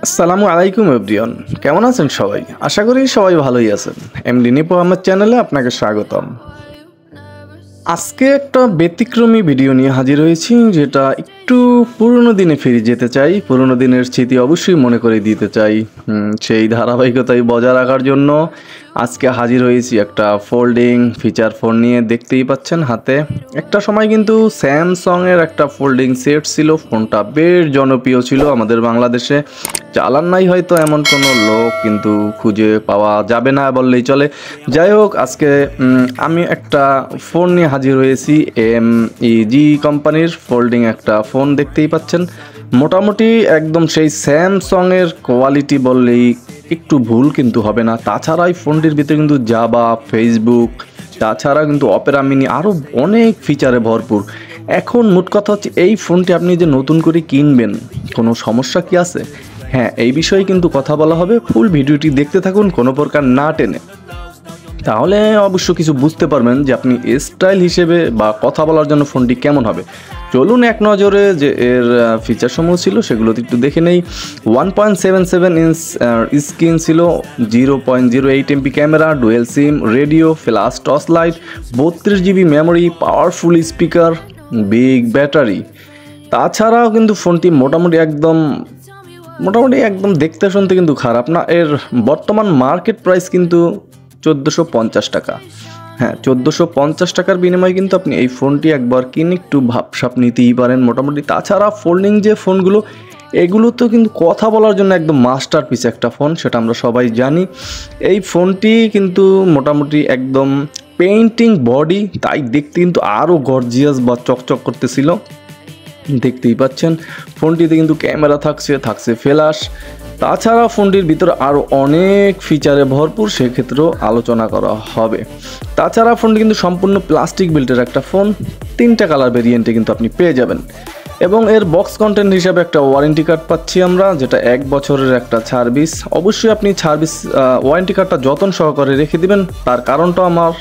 আসসালামু আলাইকুম এভরিওয়ান, কেমন আছেন সবাই? আশা করি সবাই ভালোই আছেন। mdnipuAhmed চ্যানেলে আপনাকে স্বাগতম। আজকে একটা ব্যতিক্রমী ভিডিও নিয়ে হাজির হয়েছি, যেটা একটু পুরনো দিনে ফিরে যেতে চাই। পুরনো দিনের স্মৃতি অবশ্যই মনে করে দিতে চাই। সেই ধারাবাহিকতায় বজায় রাখার জন্য আজকে হাজির হয়েছি একটা ফোল্ডিং ফিচার ফোন নিয়ে। দেখতেই পাচ্ছেন হাতে। একটা সময় কিন্তু স্যামসংয়ের একটা ফোল্ডিং সেট ছিল। ফোনটা বেশ জনপ্রিয় ছিল আমাদের বাংলাদেশে। চালান নাই হয়তো এমন কোনো লোক কিন্তু খুঁজে পাওয়া যাবে না বললেই চলে। যাই হোক, আজকে আমি একটা ফোন নিয়ে হাজির হয়েছি। MEG কোম্পানির ফোল্ডিং একটা ফোন দেখতেই পাচ্ছেন। মোটামুটি একদম সেই স্যামসংয়ের কোয়ালিটি বললেই একটু ভুল কিন্তু হবে না। তাছাড়া এই ফোনটির ভিতরে কিন্তু জাভা, ফেসবুক, তাছাড়া কিন্তু অপেরা মিনি আরও অনেক ফিচারে ভরপুর। এখন মোট কথা হচ্ছে, এই ফোনটি আপনি যে নতুন করে কিনবেন, কোনো সমস্যা কি আছে? হ্যাঁ, এই বিষয়ে কিন্তু কথা বলা হবে। ফুল ভিডিওটি দেখতে থাকুন কোনো প্রকার না টেনে, তাহলে অবশ্য কিছু বুঝতে পারবেন যে আপনি স্টাইল হিসেবে বা কথা বলার জন্য ফোনটি কেমন হবে। চলুন এক নজরে যে এর ফিচারসমূহ ছিল সেগুলো একটু দেখে নেই। 1.77 ইঞ্চ স্ক্রিন ছিল, 0.08 MP camera, dual sim, radio, flash torch light, 32 GB memory, powerful speaker, big battery. তাছাড়াও কিন্তু ফোনটি মোটামুটি একদম দেখতে শুনতে কিন্তু খারাপ না। এর বর্তমান মার্কেট প্রাইস কিন্তু 1450 টাকা। হ্যাঁ, 1450 টাকার বিনিময়ে কিন্তু আপনি এই ফোনটি একবার কিনে একটু ভাবসাপ নিতেই পারেন মোটামুটি। তাছাড়া ফোল্ডিং যে ফোনগুলো, এগুলো তো কিন্তু কথা বলার জন্য একদম মাস্টারপিস একটা ফোন, সেটা আমরা সবাই জানি। এই ফোনটি কিন্তু মোটামুটি একদম পেইন্টিং বডি, তাই দেখতে কিন্তু আরও গর্জিয়াস বা চকচক করতেছিল। দেখতেই পাচ্ছেন ফোনটিতে কিন্তু ক্যামেরা থাকছে ফ্ল্যাশ। তাছাড়া ফোনটির ভিতরে আরও অনেক ফিচারে ভরপুর, সেক্ষেত্রেও আলোচনা করা হবে। তাছাড়া ফোনটি কিন্তু সম্পূর্ণ প্লাস্টিক বিল্টের একটা ফোন। 3টা কালার ভেরিয়েন্টে কিন্তু আপনি পেয়ে যাবেন। এবং এর বক্স কন্টেন্ট হিসাবে একটা ওয়ারেন্টি কার্ড পাচ্ছি আমরা, যেটা 1 বছরের একটা সার্ভিস। অবশ্যই আপনি ওয়ারেন্টি কার্ডটা যত্ন সহকারে রেখে দিবেন। তার কারণটা আমার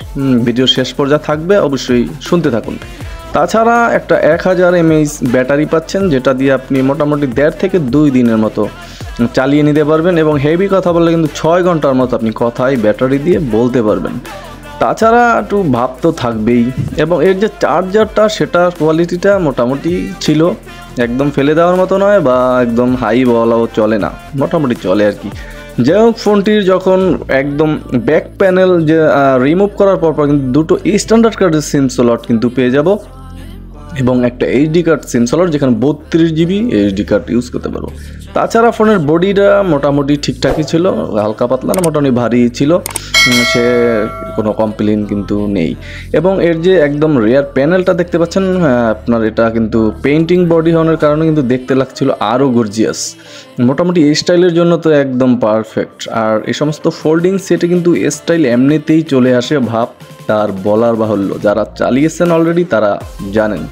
ভিডিও শেষ পর্যায়ে থাকবে, অবশ্যই শুনতে থাকুন। তাছাড়া একটা 1000 mAh ব্যাটারি পাচ্ছেন, যেটা দিয়ে আপনি মোটামুটি 1.5 থেকে 2 দিনের মতো চালিয়ে নিতে পারবেন। এবং হেভি কথা বললে কিন্তু 6 ঘন্টার মতো আপনি কথাই ব্যাটারি দিয়ে বলতে পারবেন। তাছাড়া একটু ভাব তো থাকবেই। এবং এর যে চার্জারটা, সেটার কোয়ালিটিটা মোটামুটি ছিল, একদম ফেলে দেওয়ার মতো নয় বা একদম হাই বলাও চলে না, মোটামুটি চলে আর কি। যাই হোক, ফোনটির যখন একদম ব্যাক প্যানেল যে রিমুভ করার পর কিন্তু 2টো স্ট্যান্ডার্ড কার্ডের সিম স্লট কিন্তু পেয়ে যাব, এবং একটা এইচডি কার্ড সিম স্লট, যেখানে 32 GB এইচডি কার্ড ইউজ করতে পারবো। তাছাড়া ফোনের বডিটা মোটামুটি ঠিকঠাকই ছিল, হালকা পাতলা না, মোটামুটি ভারী ছিল, সে কোনো কমপ্লেন কিন্তু নেই। এবং এর যে একদম রেয়ার প্যানেলটা দেখতে পাচ্ছেন আপনার, এটা কিন্তু পেইন্টিং বডি হওয়ার কারণে কিন্তু দেখতে লাগছিল আরও গর্জিয়াস। মোটামুটি এই স্টাইলের জন্য তো একদম পারফেক্ট। আর এই সমস্ত ফোল্ডিং সেটে কিন্তু স্টাইল এমনিতেই চলে আসে, ভাব তার বলার বাহুল্য। যারা চালিয়েছেন অলরেডি তারা জানেন।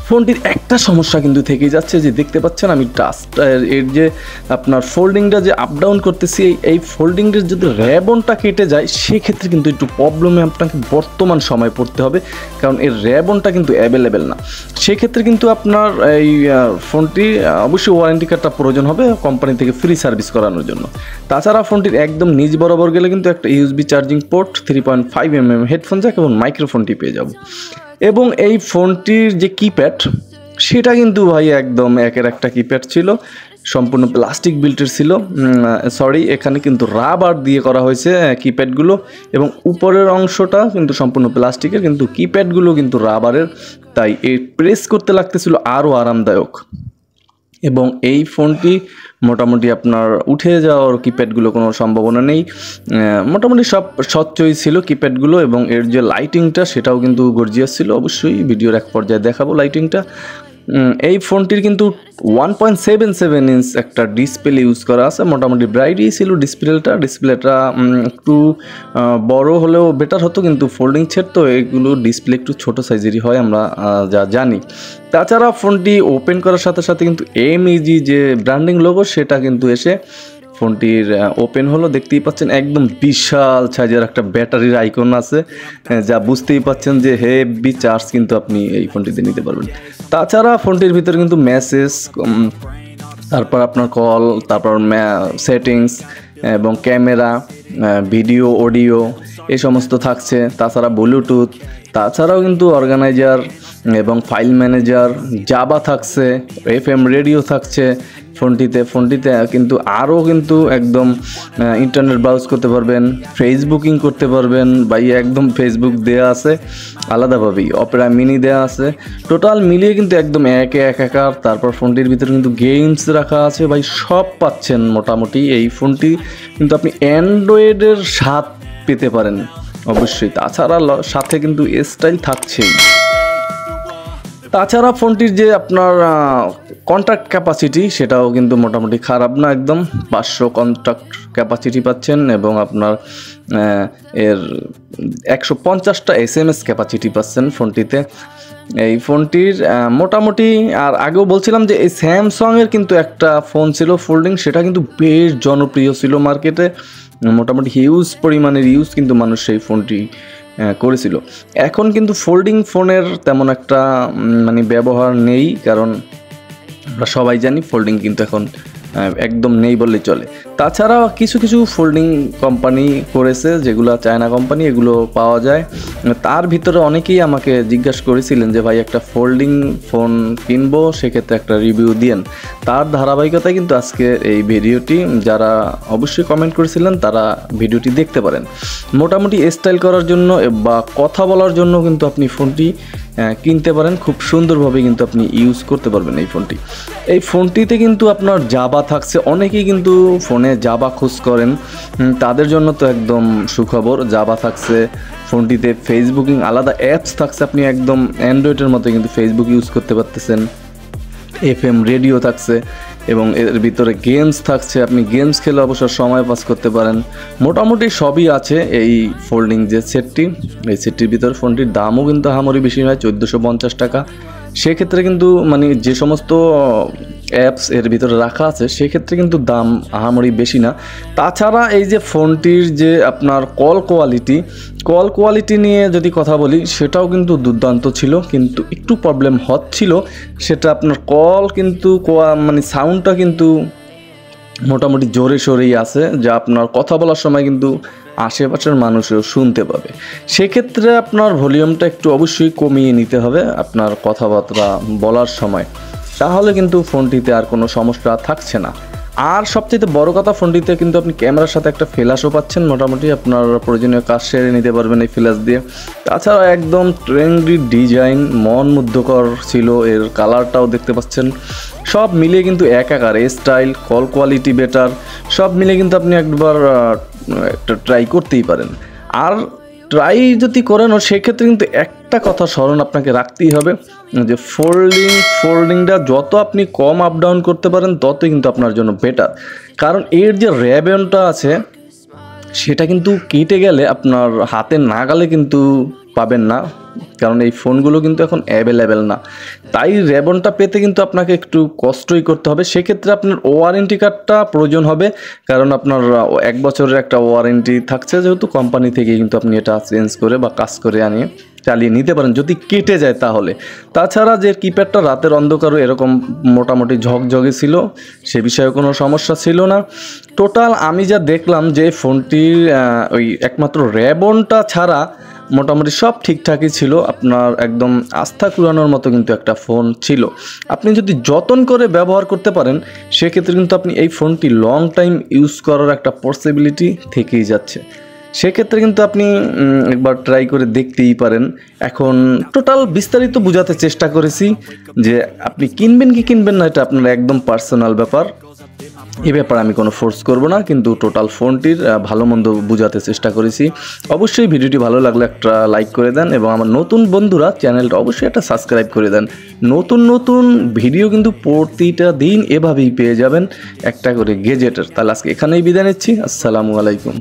ফোনটির একটা সমস্যা কিন্তু থেকেই যাচ্ছে, যে দেখতে পাচ্ছেন আমি এর যে আপনার ফোল্ডিংটা যে আপ ডাউন করতেছি, এই ফোল্ডিংটার যদি র্যাবনটা কেটে যায়, সেক্ষেত্রে কিন্তু একটু প্রবলেমে আপনাকে বর্তমান সময় পড়তে হবে, কারণ এর র্যাবনটা কিন্তু অ্যাভেলেবেল না। সেক্ষেত্রে কিন্তু আপনার এই ফোনটি অবশ্যই ওয়ারেন্টি কার্ডটা প্রয়োজন হবে কোম্পানি থেকে ফ্রি সার্ভিস করানোর জন্য। তাছাড়া ফোনটির একদম নিচ বরাবর গেলে কিন্তু একটা USB charging port, 3.5 mm headphone Jack এবং মাইক্রোফোনটি পেয়ে যাব। এবং এই ফোনটির যে কিপ্যাড, সেটা কিন্তু ভাই একদম একের একটা কিপ্যাড ছিল, সম্পূর্ণ প্লাস্টিক বিল্টের ছিল। এখানে কিন্তু রাবার দিয়ে করা হয়েছে কিপ্যাডগুলো, এবং উপরের অংশটা কিন্তু সম্পূর্ণ প্লাস্টিকের, কিন্তু কিপ্যাডগুলো কিন্তু রাবারের, তাই এই প্রেস করতে লাগতেছিল আরও আরামদায়ক। এবং এই ফোনটি মোটামুটি আপনার উঠে যাওয়ার কিপ্যাডগুলো কোনো সম্ভাবনা নেই, মোটামুটি সব স্বচ্ছই ছিল কিপ্যাডগুলো। এবং এর যে লাইটিংটা, সেটাও কিন্তু গর্জিয়াস ছিল। অবশ্যই ভিডিওর এক পর্যায়ে দেখাবো লাইটিংটা। এই ফোনটির কিন্তু 1.77 ইঞ্চ একটা ডিসপ্লে ইউজ করা আছে, মোটামুটি ব্রাইটই ছিল ডিসপ্লেটা একটু বড় হলেও বেটার হতো, কিন্তু ফোল্ডিং সেট তো এগুলো ডিসপ্লে একটু ছোটো সাইজেরই হয়, আমরা যা জানি। তাছাড়া ফোনটি ওপেন করার সাথে সাথে কিন্তু MEG যে ব্র্যান্ডিং লোগো, সেটা কিন্তু এসে ফোনটির ওপেন হলো। দেখতেই পাচ্ছেন একদম বিশাল সাইজের একটা ব্যাটারির আইকন আছে, যা বুঝতেই পাচ্ছেন যে হেভি চার্জ কিন্তু আপনি এই ফোনটিতে নিতে পারবেন। তাছাড়া ফোনটির ভিতরে কিন্তু মেসেজ, তারপর আপনার কল, তারপর সেটিংস এবং ক্যামেরা, ভিডিও, অডিও এই সমস্ত থাকছে। তাছাড়া ব্লুটুথ, তাছাড়াও কিন্তু অর্গানাইজার এবং ফাইল ম্যানেজার, জাভা থাকছে, FM রেডিও থাকছে ফোনটিতে কিন্তু আরও কিন্তু একদম ইন্টারনেট ব্রাউজ করতে পারবেন, ফেসবুকিং করতে পারবেন। ভাই একদম ফেসবুক দেয়া আছে আলাদাভাবেই, অপেরা মিনি দেয়া আছে, টোটাল মিলিয়ে কিন্তু একদম একাকার। তারপর ফোনটির ভিতরে কিন্তু গেমস রাখা আছে ভাই, সব পাচ্ছেন মোটামুটি। এই ফোনটি কিন্তু আপনি অ্যান্ড্রয়েডের স্বাদ পেতে পারেন অবশ্যই। তাছাড়া সাথে কিন্তু স্টাইল থাকছেই। তাছাড়া ফোনটির যে আপনার কন্ট্যাক্ট ক্যাপাসিটি সেটাও কিন্তু মোটামুটি খারাপ না, একদম 500 কন্ট্যাক্ট ক্যাপাসিটি পাচ্ছেন এবং আপনার এর 150টা SMS ক্যাপাসিটি পাচ্ছেন ফোনটিতে। এই ফোনটির মোটামুটি, আর আগেও বলছিলাম যে এই স্যামসাংয়ের কিন্তু একটা ফোন ছিল ফোল্ডিং, সেটা কিন্তু বেশ জনপ্রিয় ছিল মার্কেটে, মোটামুটি হিউজ পরিমাণের ইউজ কিন্তু মানুষ সেই ফোনটি করেছিল। এখন কিন্তু ফোল্ডিং ফোনের তেমন একটা মানে ব্যবহার নেই, কারণ আমরা সবাই জানি ফোল্ডিং কিন্তু এখন একদম নেই বললে চলে। তাছাড়া কিছু কিছু ফোল্ডিং কোম্পানি করেছে, যেগুলো চায়না কোম্পানি, এগুলো পাওয়া যায়। তার ভিতরে অনেকেই আমাকে জিজ্ঞাসা করেছিলেন যে ভাই একটা ফোল্ডিং ফোন কিনবো, সেক্ষেত্রে একটা রিভিউ দিয়েন। তার ধারাবাহিকতায় কিন্তু আজকে এই ভিডিওটি, যারা অবশ্যই কমেন্ট করেছিলেন তারা ভিডিওটি দেখতে পারেন। মোটামুটি স্টাইল করার জন্য বা কথা বলার জন্য কিন্তু আপনি ফোনটি কিনতে পারেন, খুব সুন্দরভাবে কিন্তু আপনি ইউজ করতে পারবেন এই ফোনটি। এই ফোনটিতে কিন্তু আপনার জাভা থাকছে, অনেকেই কিন্তু ফোনে জাভা খোঁজ করেন, তাদের জন্য তো একদম সুখবর, জাভা থাকছে ফোনটিতে। ফেসবুকিং আলাদা অ্যাপস থাকছে, আপনি একদম অ্যান্ড্রয়েডের মতো কিন্তু ফেসবুক ইউজ করতে পারতেছেন। FM রেডিও থাকছে এবং এর ভিতরে গেমস থাকছে, আপনি গেমস খেলে অবসর সময় পাস করতে পারেন। মোটামুটি সবই আছে এই ফোল্ডিং যে সেটটি, এই সেটটির ভিতরে। ফোনটির দামও কিন্তু আহামরি বেশি নয়, 1450 টাকা। সেক্ষেত্রে কিন্তু মানে যে সমস্ত অ্যাপস এর ভিতরে রাখা আছে সেক্ষেত্রে কিন্তু দাম আহামরি বেশি না। তাছাড়া এই যে ফোনটির যে আপনার কল কোয়ালিটি নিয়ে যদি কথা বলি, সেটাও কিন্তু দুর্দান্ত ছিল, কিন্তু একটু প্রবলেম হচ্ছিল, সেটা আপনার কল কিন্তু মানে সাউন্ডটা কিন্তু মোটামুটি জোরে সোরেই আছে, যা আপনার কথা বলার সময় কিন্তু আশেপাশের মানুষও শুনতে পাবে। সেক্ষেত্রে আপনার ভলিউমটা একটু অবশ্যই কমিয়ে নিতে হবে আপনার কথাবার্তা বলার সময়, তাহলে কিন্তু ফোনটিতে আর কোনো সমস্যা থাকছে না। আর সবচেয়ে বড় কথা, ফোনটিতে কিন্তু আপনি ক্যামেরার সাথে একটা ফ্ল্যাশও পাচ্ছেন, মোটামুটি আপনার প্রয়োজনীয় কাজ সেরে নিতে পারবেন এই ফ্ল্যাশ দিয়ে। তাছাড়া একদম ট্রেন্ডি ডিজাইন, মন মুগ্ধকর ছিল, এর কালারটাও দেখতে পাচ্ছেন। সব মিলিয়ে কিন্তু একাকার, স্টাইল, কল কোয়ালিটি বেটার, সব মিলিয়ে কিন্তু আপনি একবার একটা ট্রাই করতেই পারেন। আর ট্রাই যদি করেন, সেক্ষেত্রে কিন্তু একটা কথা স্মরণ আপনাকে রাখতেই হবে, যে ফোল্ডিংটা যত আপনি কম আপ ডাউন করতে পারেন ততই কিন্তু আপনার জন্য বেটার। কারণ এর যে র্যাবেনটা আছে সেটা কিন্তু কেটে গেলে আপনার হাতে নাগালে কিন্তু পাবেন না, কারণ এই ফোনগুলো কিন্তু এখন অ্যাভেলেবেল না। তাই র্যাবনটা পেতে কিন্তু আপনাকে একটু কষ্টই করতে হবে। সেক্ষেত্রে আপনার ওয়ারেন্টি কার্ডটা প্রয়োজন হবে, কারণ আপনার 1 বছরের একটা ওয়ারেন্টি থাকছে, যেহেতু কোম্পানি থেকে কিন্তু আপনি এটা চেঞ্জ করে বা কাজ করে আনিয়ে চালিয়ে নিতে পারেন যদি কেটে যায় তাহলে। তাছাড়া যে কিপ্যাডটা রাতের অন্ধকারও এরকম মোটামুটি ঝকঝকে ছিল, সে বিষয়ে কোনো সমস্যা ছিল না। টোটাল আমি যা দেখলাম যে ফোনটির ওই একমাত্র র্যাবনটা ছাড়া মোটামুটি সব ঠিকঠাকই ছিল, আপনার একদম আস্থা কুড়ানোর মতো কিন্তু একটা ফোন ছিল। আপনি যদি যত্ন করে ব্যবহার করতে পারেন, সেক্ষেত্রে কিন্তু আপনি এই ফোনটি লং টাইম ইউজ করার একটা পসিবিলিটি থেকেই যাচ্ছে। সেক্ষেত্রে কিন্তু আপনি একবার ট্রাই করে দেখতেই পারেন। এখন টোটাল বিস্তারিত বোঝাতে চেষ্টা করেছি, যে আপনি কিনবেন কি কিনবেন না এটা আপনার একদম পার্সোনাল ব্যাপার, এ ব্যাপারে আমি কোনো ফোর্স করব না, কিন্তু টোটাল ফোনটির ভালো মন্দ বোঝাতে চেষ্টা করেছি। অবশ্যই ভিডিওটি ভালো লাগলে একটা লাইক করে দেন, এবং আমার নতুন বন্ধুরা চ্যানেলটা অবশ্যই একটা সাবস্ক্রাইব করে দেন। নতুন ভিডিও কিন্তু প্রতিটা দিন এভাবেই পেয়ে যাবেন, একটা করে গেজেটের। তাহলে আজকে এখানেই বিদায় নিচ্ছি, আসসালামু আলাইকুম।